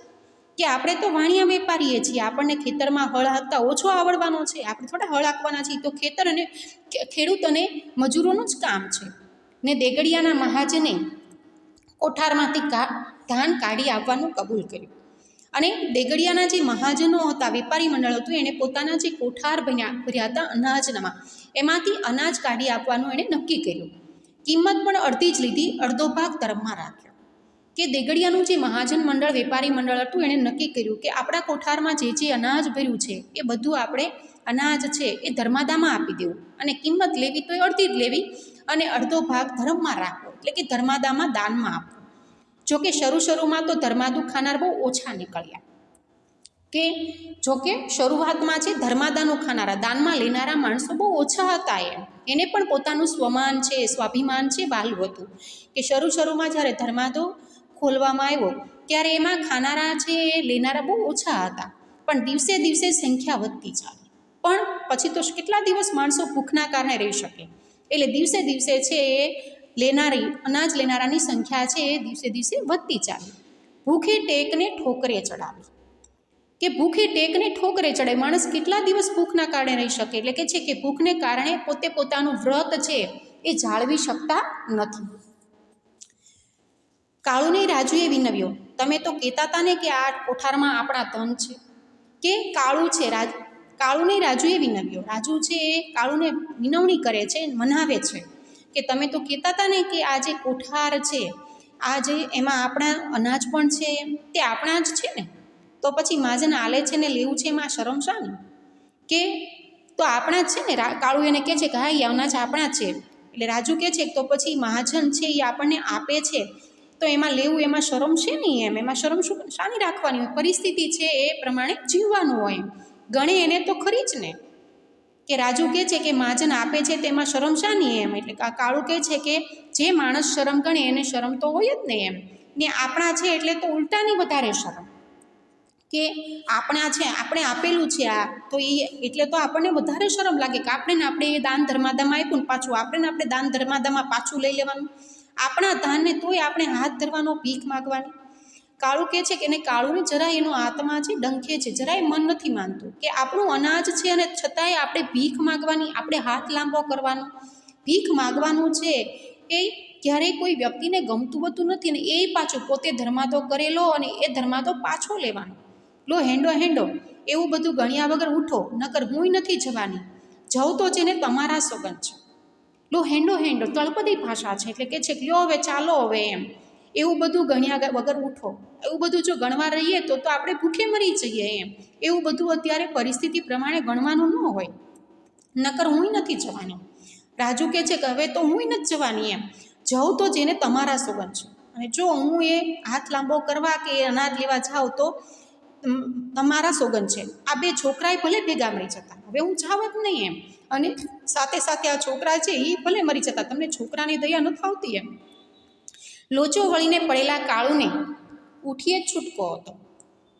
કે આપણે તો વાણિયા વેપારીએ છીએ, આપણને ખેતરમાં હળ હાંકતા ઓછો આવડવાનો છે. આપણે થોડા હળ હાંકવાના છીએ. તો ખેતર અને ખેડૂત અને મજૂરોનું જ કામ છે. ને દેગડિયાના મહાજને કોઠારમાંથી ધાન કાઢી આવવાનું કબૂલ કર્યું. અને દેગડિયાના જે મહાજનો હતા, વેપારી મંડળ હતું, એણે પોતાના જે કોઠાર ભર્યા હતા અનાજનામાં, એમાંથી અનાજ કાઢી આપવાનું એણે નક્કી કર્યું. કિંમત પણ અડધી જ લીધી, અડધો ભાગ ધર્મમાં રાખ્યો. કે દેગડિયાનું જે મહાજન મંડળ, વેપારી મંડળ હતું, એણે નક્કી કર્યું કે આપણા કોઠારમાં જે અનાજ ભર્યું છે એ બધું આપણે અનાજ છે એ ધર્માદામાં આપી દેવું, અને કિંમત લેવી તો એ અડધી જ લેવી, અને અડધો ભાગ ધર્મમાં રાખવો, એટલે કે ધર્માદામાં દાનમાં આપવો. જોકે શરૂમાં તો ધર્માદુ ખાનાર બહુ ઓછા નીકળ્યા. કે જોકે શરૂઆતમાં છે ધર્માદાનું ખાનારા, દાનમાં લેનારા માણસો બહુ ઓછા હતા એમ. એને પણ પોતાનું સ્વમાન છે, સ્વાભિમાન છે વાલું હતું. કે શરૂમાં જ્યારે ધર્માદો ખોલવામાં આવ્યો ત્યારે એમાં ખાનારા છે એ લેનારા બહુ ઓછા હતા. પણ દિવસે દિવસે સંખ્યા વધતી ચાલી. પણ પછી તો કેટલા દિવસ માણસો ભૂખના કારણે રહી શકે. એટલે દિવસે છે એ અનાજ લેનારાની સંખ્યા છે એ દિવસે વધતી ચાલી. ભૂખે ટેકને ઠોકરે ચડાવી. કે ભૂખે ટેકને ઠોકરે ચડાવી, માણસ કેટલા દિવસ ભૂખના કારણે રહી શકે. એટલે કે છે કે ભૂખને કારણે પોતાનું વ્રત છે એ જાળવી શકતા નથી. કાળુને રાજુએ વિનવ્યો, તમે તો કહેતા હતા ને કે આ કોઠારમાં આપણા ધન છે. કે કાળુને રાજુએ વિનવ્યો. રાજુ છે એ કાળુને વિનવણી કરે છે, મનાવે છે કે તમે તો કહેતા હતા ને કે આ જે કોઠાર છે, આ જે એમાં આપણા અનાજ પણ છે તે આપણા જ છે ને, તો પછી મહાજન આલે છે ને લેવું છે એમાં શરમ શાની? કે તો આપણા જ છે ને. કાળુ એને કહે છે કે હા એ અનાજ આપણા જ છે. એટલે રાજુ કહે છે તો પછી મહાજન છે એ આપણને આપે છે તો એમાં લેવું એમાં શરમ છે નહીં એમ. એમાં શરમ શાની રાખવાની હોય? પરિસ્થિતિ છે એ પ્રમાણે જીવવાનું હોય એમ. ગણે એને તો ખરી જ ને. કે રાજુ કહે છે કે મહાજન આપે છે તેમાં શરમ શાની એમ. એટલે કાળુ કહે છે કે જે માણસ શરમ ગણે એને શરમ તો હોય જ ને એમ. ને આપણા છે એટલે તો ઉલટાની વધારે શરમ. કે આપણા છે, આપણે આપેલું છે આ, તો એ એટલે તો આપણને વધારે શરમ લાગે કે આપણે એ દાન ધર્માદામાં આપ્યું ને પાછું આપણે દાન ધર્માદામાં પાછું લઈ લેવાનું. આપણા ધાનને તોય આપણે હાથ ધરવાનો, ભીખ માગવાની. કાળુ કહે છે કે એને કાળુને જરાય એનો આત્મા છે ડંખે છે, જરાય મન નથી માનતું કે આપણું અનાજ છે અને છતાંય આપણે ભીખ માગવાની, આપણે હાથ લાંબો કરવાનો, ભીખ માગવાનું છે એ ક્યારેય કોઈ વ્યક્તિને ગમતું હોતું નથી. અને એ પાછું પોતે ધર્માદો કરેલો અને એ ધર્માદો પાછો લેવાનો. લો હેંડો એવું બધું ગણ્યા વગર ઉઠો, નકર હુંય નથી જવાની. જવું તો જેને તમારા સોગંદ છે. લો હેંડો તળપદી ભાષા છે. એટલે કે છે લ્યો હવે ચાલો હવે એમ. એવું બધું ગણ્યા વગર ઉઠો. એવું બધું જો ગણવા રહીએ તો આપણે ભૂખે મરી જઈએ એમ. એવું બધું અત્યારે પરિસ્થિતિ પ્રમાણે ગણવાનું ન હોય, નકર હુંય નથી જવાની. રાજુ કહે છે કે હવે તો હુંય નથી જવાની એમ. જવું તો જેને તમારા સોગંદ છે. અને જો હું એ હાથ લાંબો કરવા કે અનાજ લેવા જાઉં તો તમારા સોગંદ છે. આ બે છોકરાએ ભલે ભેગા મરી જતા, હવે હું જાવ જ નહીં એમ. અને સાથે આ છોકરા છે એ ભલે મરી જતા, તમને છોકરાની દયા નથી આવતી એમ. લોચો વળીને પડેલા કાળુને ઉઠીએ જ છૂટકો હતો.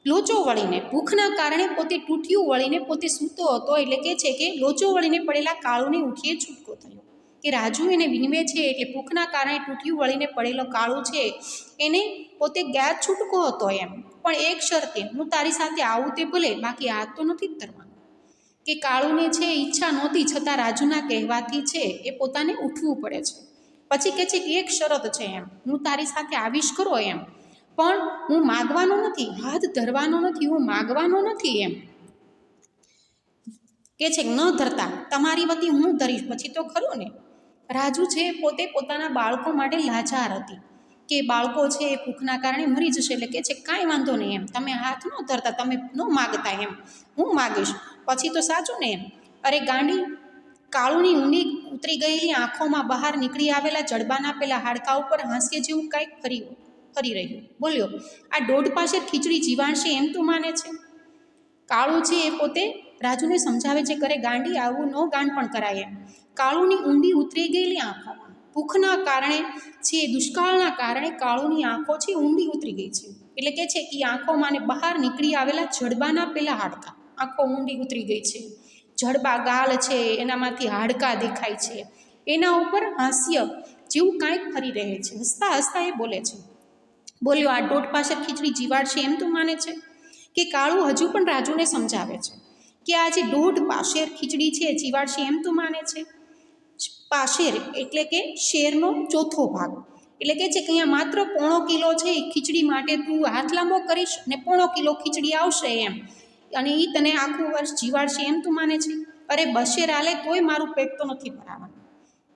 લોચો વળીને, ભૂખના કારણે પોતે તૂટિયું વળીને પોતે સૂતો હતો, એટલે કે છે કે લોચો વળીને પડેલા કાળુને ઉઠીએ છૂટકો થયો. કે રાજુ એને વિનવે છે, એટલે ભૂખના કારણે તૂટિયું વળીને પડેલો કાળું છે એને પોતે ગયા છૂટકો હતો એમ. પણ એક શરતે, હું તારી સાથે આવું તે ભલે, બાકી આ તો નથી જ તરવાનું. કે કાળુને છે ઈચ્છા નહોતી, છતાં રાજુના કહેવાથી છે એ પોતાને ઉઠવું પડે છે. પછી કહે છે કે એક શરત છે એમ, હું તારી સાથે આવીશ ખરો એમ, પણ હું માગવાનો નથી, હાથ ધરવાનો નથી, હું માગવાનો નથી એમ. કે છે ન ધરતા, તમારી વતી હું ધરીશ પછી તો ખરું ને. રાજુ છે પોતે પોતાના બાળકો માટે લાચાર હતી કે બાળકો છે એ ભૂખના કારણે મરી જશે, એટલે કે છે કાંઈ વાંધો નહીં એમ, તમે હાથ ન ધરતા, તમે ન માગતા એમ, હું માગીશ પછી તો સાચું ને એમ. અરે ગાંડી, કાળુની ઊંડી ઉતરી ગયેલી આંખોમાં બહાર નીકળી આવેલા જડબાના પેલા હાડકા ઉપર હાસ્ય જેવું કાંઈક ફરી રહ્યું. બોલ્યો, આ દોઢ પાસે ખીચડી જીવાણશે એમ તું માને છે? કાળું છે એ પોતે રાજુને સમજાવે છે, કરે ગાંડી, આવું ન ગાંડ પણ કરાય એમ. કાળુની ઊંડી ઉતરી ગયેલી આંખોમાં, ભૂખના કારણે છે, દુષ્કાળના કારણે કાળુની આંખો છે ઊંડી ઉતરી ગઈ છે, એટલે કે છે કે આંખોમાં ને બહાર નીકળી આવેલા જડબાના પેલા હાડકા, આંખો ઊંડી ઉતરી ગઈ છે, જડબા ગાલ છે એનામાંથી હાડકા દેખાય છે, એના ઉપર હાસ્ય જેવું કાંઈક ફરી રહે છે. હસતા હસતા એ બોલે છે, બોલ્યો, આ દોઢ પાસે ખીચડી જીવાડશે એમ તું માને છે? કે કાળું હજુ પણ રાજુને સમજાવે છે કે આ જે દોઢ પાશેર ખીચડી છે જીવાડશે એમ તું માને છે? પાશેર એટલે કે શેરનો ચોથો ભાગ, એટલે કે છે કે અહીંયા માત્ર 1.5 કિલો છે એ ખીચડી માટે તું હાથ લાંબો કરીશ ને 1.5 કિલો ખીચડી આવશે એમ, અને એ તને આખું વર્ષ જીવાડશે એમ તું માને છે? અરે બશેર આલે તોય મારું પેટ તો નથી ભરાવાનું.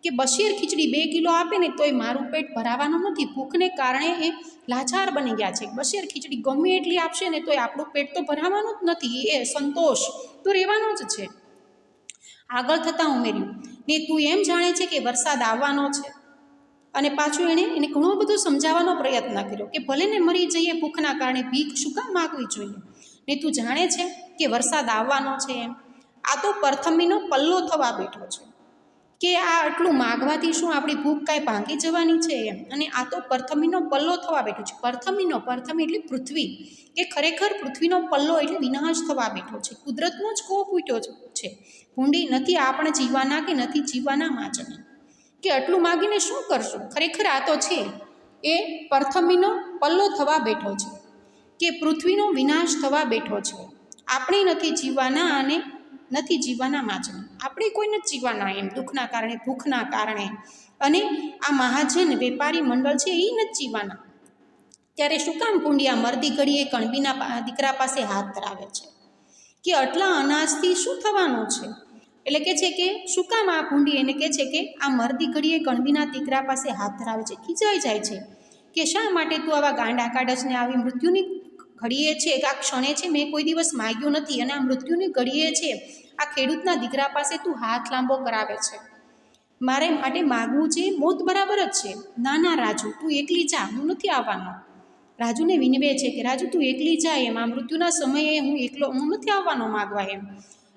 કે બશેર ખીચડી 2 કિલો આપે ને તોય મારું પેટ ભરાવાનું નથી, ભૂખને કારણે એ લાચાર બની ગયા છે. બશેર ખીચડી ગમે એટલી આપશે ને તોય આપણું પેટ તો ભરાવાનું જ નથી, એ સંતોષ તો રહેવાનો જ છે. આગળ થતાં ઉમેર્યું, ને તું એમ જાણે છે કે વરસાદ આવવાનો છે. અને પાછું એને ઘણો બધો સમજાવવાનો પ્રયત્ન કર્યો કે ભલે ને મરી જઈએ ભૂખના કારણે, ભીખ શું કામ માગવી જોઈએ, ને તું જાણે છે કે વરસાદ આવવાનો છે એમ. આ તો પરથમીનો પલ્લો થવા બેઠો છે, કે આ આટલું માગવાથી શું આપણી ભૂખ કાંઈ ભાંગી જવાની છે એમ. અને આ તો પરથમીનો પલ્લો થવા બેઠો છે. પરથમી એટલે પૃથ્વી, કે ખરેખર પૃથ્વીનો પલ્લો એટલે વિનાશ થવા બેઠો છે. કુદરતનો જ કોપ ઉઠ્યો છે. ભૂંડી, નથી આપણે જીવવાના કે નથી જીવવાના માચની, કે આટલું માગીને શું કરશું? ખરેખર આ તો છે એ પરથમીનો પલ્લો થવા બેઠો છે, કે પૃથ્વીનો વિનાશ થવા બેઠો છે. આપણે નથી જીવવાના અને નથી જીવવાના માચની, આપણે કોઈ નથી જીવવાના એમ, દુઃખના કારણે, ભૂખના કારણે. અને આ મહાજન વેપારી મંડળ છે એ નથી જીવવાના. ત્યારે શું કામ ભૂંડી આ મરદી ઘડીએ કણબીના દીકરા પાસે હાથ ધરાવે છે, કે આટલા અનાજથી શું થવાનું છે? એટલે કે છે કે શું કામ આ ભૂંડી એને કહે છે કે આ મરદી ઘડીએ કણબીના દીકરા પાસે હાથ ધરાવે છે. ખીજાઈ જાય છે કે શા માટે તું આવા ગાંડા કાઢસ ને આવી મૃત્યુની ઘડીએ છે કે આ ક્ષણે છે મેં કોઈ દિવસ માગ્યું નથી, અને આ મૃત્યુની ઘડીએ છે આ ખેડૂતના દીકરા પાસે તું હાથ લાંબો કરાવે છે. મારે માટે માગવું છે મોત બરાબર જ છે. ના ના રાજુ, તું એકલી જા, હું નથી આવવાનો. રાજુને વિનવે છે કે રાજુ તું એકલી જા એમ, આ મૃત્યુના સમયે હું નથી આવવાનો માગવા એમ.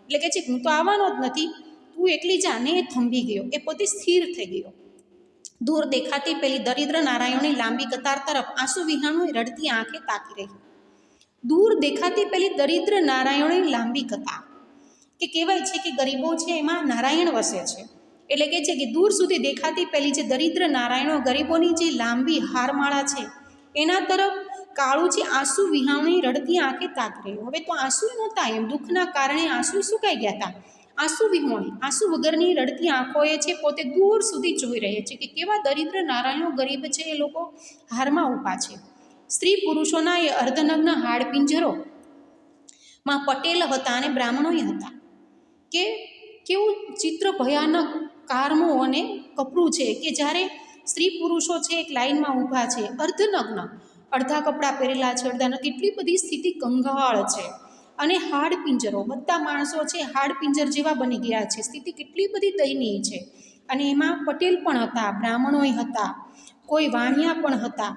એટલે કે છે હું તો આવવાનો જ નથી, તું એકલી જા. ને એ થંભી ગયો, એ પોતે સ્થિર થઈ ગયો. દૂર દેખાતી પેલી દરિદ્ર નારાયણની લાંબી કતાર તરફ આંસુ વિહાણું રડતી આંખે તાકી રહી. દૂર દેખાતી પેલી દરિદ્ર નારાયણની લાંબી કતાર, કે કહેવાય છે કે ગરીબો છે એમાં નારાયણ વસે છે. એટલે કે છે કે દૂર સુધી દેખાતી પેલી જે દરિદ્ર નારાયણો, ગરીબોની જે લાંબી હારમાળા છે એના તરફ કાળું છે આંસુ વિહાણી રડતી આંખે તાકી રહ્યો. હવે તો આંસુ નહોતા એમ, દુઃખના કારણે આંસુ સુકાઈ ગયા હતા. આંસુ વિહોણી, આંસુ વગરની રડતી આંખોએ છે પોતે દૂર સુધી જોઈ રહે છે કે કેવા દરિદ્ર નારાયણો ગરીબ છે, એ લોકો હારમાં ઊભા છે. સ્ત્રી પુરુષોના એ અર્ધનગ્ન હાડપિંજરોમાં પટેલ હતા અને બ્રાહ્મણોય હતા. કે કેવું ચિત્ર ભયાનક, કારમું અને કપરું છે કે જ્યારે સ્ત્રી પુરુષો છે એક લાઈનમાં ઊભા છે, અર્ધનગ્ન, અડધા કપડાં પહેરેલા છે, અડધા નથી, એટલી બધી સ્થિતિ કંગાળ છે. અને હાડપિંજરો, બધા માણસો છે હાડપિંજર જેવા બની ગયા છે, સ્થિતિ કેટલી બધી દયનીય છે. અને એમાં પટેલ પણ હતા, બ્રાહ્મણોય હતા, કોઈ વાણિયા પણ હતા.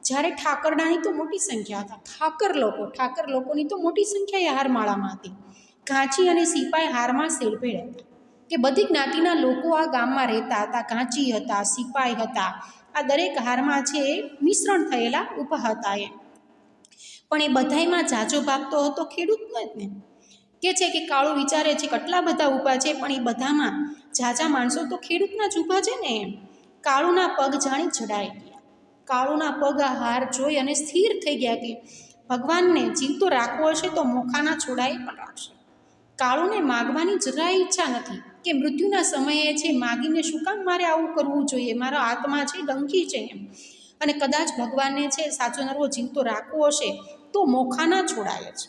જ્યારે ઠાકરડાની તો મોટી સંખ્યા હતા, ઠાકર લોકોની તો મોટી સંખ્યા એ હારમાળામાં હતી. ઘાંચી અને સિપાઈ હારમાં સેડભેડ હતા, કે બધી જ્ઞાતિના લોકો આ ગામમાં રહેતા હતા. ઘાંચી હતા, સિપાઈ હતા, આ દરેક હારમાં છે એ મિશ્રણ થયેલા ઊભા હતા એમ. પણ એ બધાયમાં જાજો ભાગ તો હતો ખેડૂતનો જ ને. કે છે કે કાળું વિચારે છે કે આટલા બધા ઊભા છે પણ એ બધામાં ઝાઝા માણસો તો ખેડૂતના જ ઊભા છે ને એમ. કાળુના પગ જાણી ચડાઈ ગયા. કાળુના પગ આ હાર જોઈ અને સ્થિર થઈ ગયા કે ભગવાનને જીવતો રાખવો હશે તો મોખાના છોડાએ પણ રાખશે. કાળુને માગવાની જરાય ઈચ્છા નથી કે મૃત્યુના સમયે છે માગીને શું કામ મારે આવું કરવું જોઈએ, મારો આત્મા છે ડંકી છે એમ. અને કદાચ ભગવાનને છે સાચો નરવો જીવતો રાખવો હશે તો મોખાના છોડાય જ.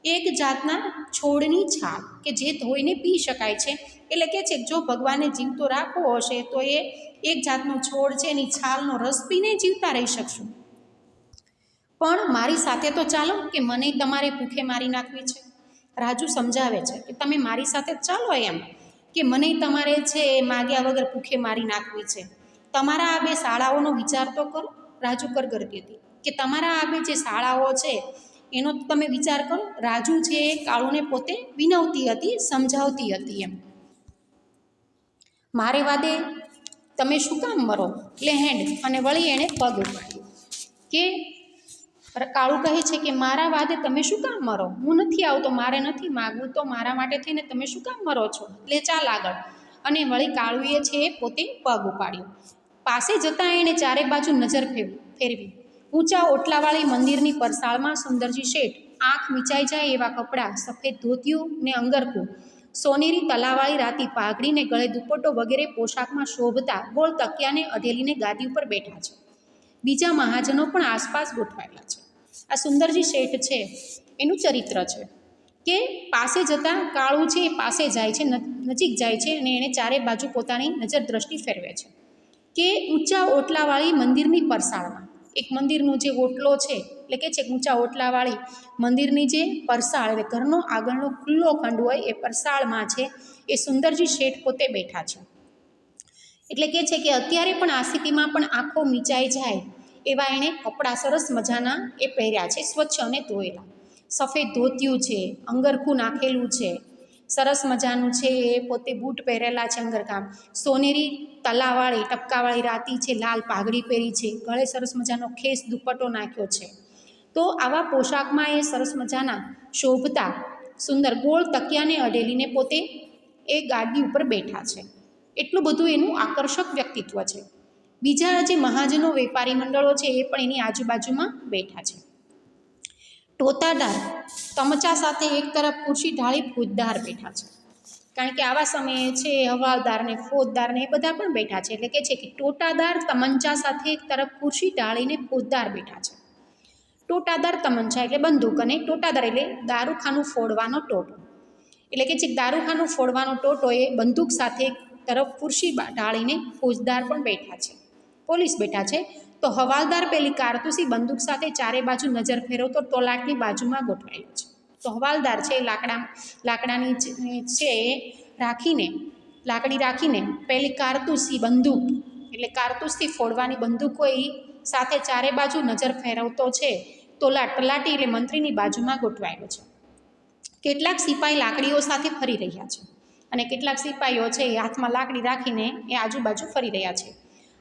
એક જાતના છોડની છાલ કે જે ધોઈને પી શકાય છે. એટલે કે છે જો ભગવાનને જીવતો રાખવો હશે તો એ એક જાતનો છોડ છે એની છાલનો રસ પીને જીવતા રહી શકશું. પણ મારી સાથે તો ચાલો કે મને તમારે ભૂખે મારી નાખવી છે. રાજુ સમજાવે છે કે તમે મારી સાથે ચાલો એમ, કે મને તમારે છે એ માગ્યા વગર ભૂખે મારી નાખવી છે. તમારા આ બે શાળાઓનો વિચાર તો કરો. રાજુ કરતી હતી કે તમારા આ બે જે શાળાઓ છે એનો તમે વિચાર કરો. રાજુ છે એ કાળુને પોતે વિનવતી હતી, સમજાવતી હતી એમ. મારે વાદે તમે શું કામ મરો એટલે હેન્ડ, અને વળી એણે પગ ઉપાડ્યો. કે કાળું કહે છે કે મારા વાદે તમે શું કામ મરો, હું નથી આવતો, મારે નથી માગવું, તો મારા માટે થઈને તમે શું કામ મરો છો, એટલે ચાલ આગળ. અને વળી કાળુએ છે એ પોતે પગ ઉપાડ્યો. પાસે જતાં એણે ચારે બાજુ નજર ફેરવી. ઊંચા ઓટલાવાળી મંદિરની પરસાળમાં સુંદરજી શેઠ, આંખ મીચાઈ જાય એવા કપડાં, સફેદ ધોતિયું ને અંગરખું, સોનેરી તલાવાળી રાતી પાઘડી ને ગળે દુપટ્ટો વગેરે પોશાકમાં શોભતા ગોળ તકિયાને અઢેલીને ગાદી ઉપર બેઠા છે. બીજા મહાજનો પણ આસપાસ ગોઠવાયેલા છે. આ સુંદરજી શેઠ છે એનું ચરિત્ર છે કે પાસે જતાં કાળું છે એ પાસે જાય છે, નજીક જાય છે અને એણે ચારે બાજુ પોતાની નજર દ્રષ્ટિ ફેરવે છે. કે ઊંચા ઓટલાવાળી મંદિરની પરસાળમાં, એક મંદિરનો જે ઓટલો છે એટલે કે છે ઊંચા ઓટલાવાળી મંદિરની જે પરસાળ એટલે ઘરનો આગળનો ખુલ્લો ખંડ હોય એ પરસાળમાં છે એ સુંદરજી શેઠ પોતે બેઠા છે. એટલે કે છે કે અત્યારે પણ આ સ્થિતિમાં પણ આંખો મીચાઈ જાય એવા એણે કપડાં સરસ મજાના એ પહેર્યા છે, સ્વચ્છ અને ધોયેલા. સફેદ ધોતિયું છે, અંગરખું નાખેલું છે, સરસ મજાનું છે એ પોતે બૂટ પહેરેલા છે અંગરકામ, સોનેરી તલાવાળી ટપકાવાળી રાતી છે, લાલ પાઘડી પહેરી છે, ગળે સરસ મજાનો ખેસ દુપટ્ટો નાખ્યો છે. તો આવા પોશાકમાં એ સરસ મજાના શોભતા સુંદર ગોળ તકિયાને અઢેલીને પોતે એ ગાદી ઉપર બેઠા છે. એટલું બધું એનું આકર્ષક વ્યક્તિત્વ છે. બીજા જે મહાજનો વેપારી મંડળો છે એ પણ એની આજુબાજુમાં બેઠા છે. ટોતાદાર તમચા સાથે એક તરફ ખુરશી ઢાળી ફોજદાર બેઠા છે. કારણ કે આવા સમયે છે હવાલદાર ને ફોજદાર ને એ બધા પણ બેઠા છે. એટલે કે છે કે ટોટાદાર તમંચા સાથે એક તરફ ખુરશી ઢાળીને ફોજદાર બેઠા છે. ટોટાદાર તમંચા એટલે બંદૂક, અને ટોટાદાર એટલે દારૂખાનું ફોડવાનો ટોટો. એટલે કે છે દારૂખાનું ફોડવાનો ટોટો એ બંદૂક સાથે એક તરફ ખુરશી ઢાળીને ફોજદાર પણ બેઠા છે, પોલીસ બેઠા છે. તો હવાલદાર પેલી કારતૂસી બંદૂક સાથે ચારે બાજુ નજર ફેરવતો તોલાટની બાજુમાં ગોઠવાયેલો છે. તો હવાલદાર છે લાકડાની છે લાકડી રાખીને પેલી કારતૂસી બંદૂક એટલે કારતૂસથી ફોડવાની બંદૂક હોય સાથે ચારે બાજુ નજર ફેરવતો છે તલાટી એટલે મંત્રીની બાજુમાં ગોઠવાયેલો છે. કેટલાક સિપાહી લાકડીઓ સાથે ફરી રહ્યા છે અને કેટલાક સિપાહીઓ છે એ હાથમાં લાકડી રાખીને એ આજુબાજુ ફરી રહ્યા છે.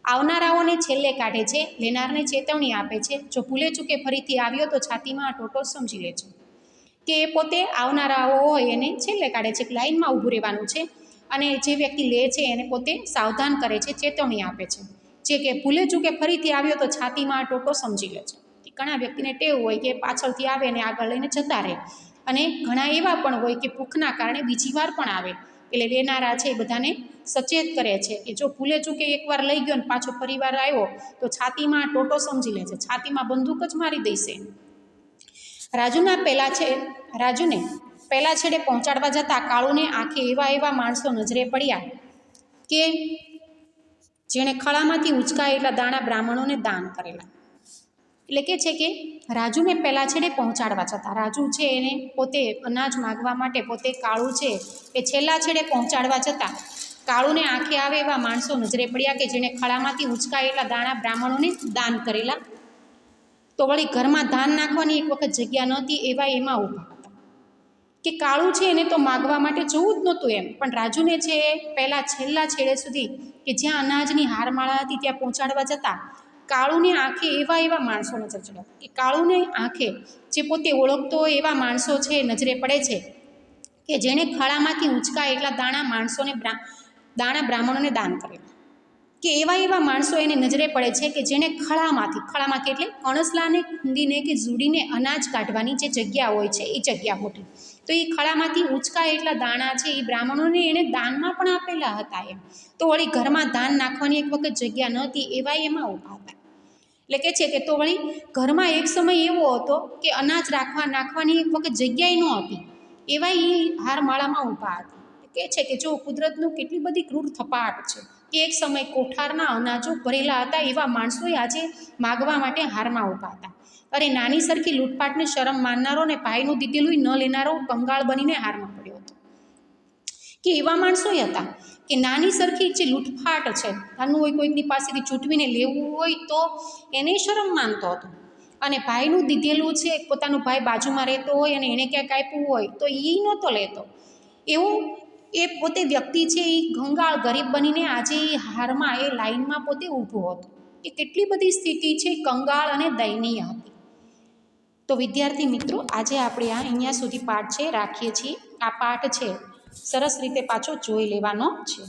આવનારાઓને છેલ્લે કાઢે છે, લેનારને ચેતવણી આપે છે. જો ભૂલે ચૂકે ફરીથી આવ્યો તો છાતીમાં ટોટો સમજી લે છે. કે એ પોતે આવનારાઓ હોય એને છેલ્લે કાઢે છે, લાઇનમાં ઊભું રહેવાનું છે, અને જે વ્યક્તિ લે છે એને પોતે સાવધાન કરે છે, ચેતવણી આપે છે. જે કે ભૂલે ચૂકે ફરીથી આવ્યો તો છાતીમાં ટોટો સમજી લે છે. ઘણા વ્યક્તિને ટેવ હોય કે પાછળથી આવે અને આગળ લઈને જતા રહે, અને ઘણા એવા પણ હોય કે ભૂખના કારણે બીજી વાર પણ આવે. એટલે લેનારા છે એ બધાને સચેત કરે છે કે જો ભૂલે ચૂકે એકવાર લઈ ગયો ને પાછો ફરીવાર આવ્યો તો છાતીમાં ટોટો સમજી લે છે, છાતીમાં બંદૂક જ મારી દેશે. રાજુને પહેલા છેડે પહોંચાડવા જતાં કાળુને આંખે એવા માણસો નજરે પડ્યા કે જેણે ખળામાંથી ઉંચકાયેલા દાણા બ્રાહ્મણોને દાન કરેલા. એટલે કે છે કે રાજુને પહેલા છેડે પહોંચાડવા જતાં રાજુ છે એને પોતે અનાજ માગવા માટે પોતે કાળું છે એ છેલ્લા છેડે પહોંચાડવા જતાં કાળુને આંખે આવે એવા માણસો નજરે પડ્યા કે જેણે ખળામાંથી ઉંચકાયેલા દાણા બ્રાહ્મણોને દાન કરેલા. તો વળી ઘરમાં ધાન નાખવાની એક વખત જગ્યા નહોતી એવા એમાં ઊભા હતા. કે કાળું છે એને તો માગવા માટે જવું જ નહોતું એમ, પણ રાજુને છે પહેલાં છેલ્લા છેડે સુધી કે જ્યાં અનાજની હારમાળા હતી ત્યાં પહોંચાડવા જતાં કાળુને આંખે એવા માણસો નજર ચડ્યા કે કાળુને આંખે જે પોતે ઓળખતો હોય એવા માણસો છે નજરે પડે છે કે જેણે ખળામાંથી ઊંચકા એટલા દાણા બ્રાહ્મણોને દાન કરેલા, કે એવા માણસો એને નજરે પડે છે કે જેણે ખળામાંથી એટલે કણસલાને ખૂંદીને કે જોડીને અનાજ કાઢવાની જે જગ્યા હોય છે એ જગ્યા મોટી, તો એ ખળામાંથી ઊંચકા એટલા દાણા છે એ બ્રાહ્મણોને એણે દાનમાં પણ આપેલા હતા એમ. તો વળી ઘરમાં દાન નાખવાની એક વખત જગ્યા નહોતી એવા એમાં ઊભા હતા. એટલે કે છે કે તો વળી ઘરમાં એક સમય એવો હતો કે અનાજ નાખવાની એક વખત જગ્યાએ ન હતી, એવા એ હારમાળામાં ઊભા હતા. કે છે કે જો કુદરતનું કેટલી બધી ક્રૂર થપાટ છે કે એક સમય કોઠારના અનાજો ભરેલા હતા એવા માણસોએ આજે માગવા માટે હારમાં ઊભા હતા. અરે નાની સરખી લૂંટફાટને શરમ માનનારો ને ભાઈનું દીધેલું ન લેનારો કંગાળ બનીને હારમાં પડ્યો હતો. કે એવા માણસોય હતા કે નાની સરખી જે લૂંટફાટ છે, નાનું હોય કોઈકની પાસેથી ચૂંટવીને લેવું હોય તો એને શરમ માનતો હતો, અને ભાઈનું દીધેલું છે પોતાનો ભાઈ બાજુમાં રહેતો હોય અને એણે ક્યાંક આપ્યું હોય તો એ નહોતો લેતો. એવું એ પોતે વ્યક્તિ છે એ કંગાળ ગરીબ બનીને આજે એ હારમાં એ લાઈનમાં પોતે ઊભો હતો. કે કેટલી બધી સ્થિતિ છે કંગાળ અને દયનીય હતી. તો વિદ્યાર્થી મિત્રો, આજે આપણે અહીંયા સુધી પાઠ છે રાખીએ છીએ. આ પાઠ છે સરસ રીતે પાછો જોઈ લેવાનો છે.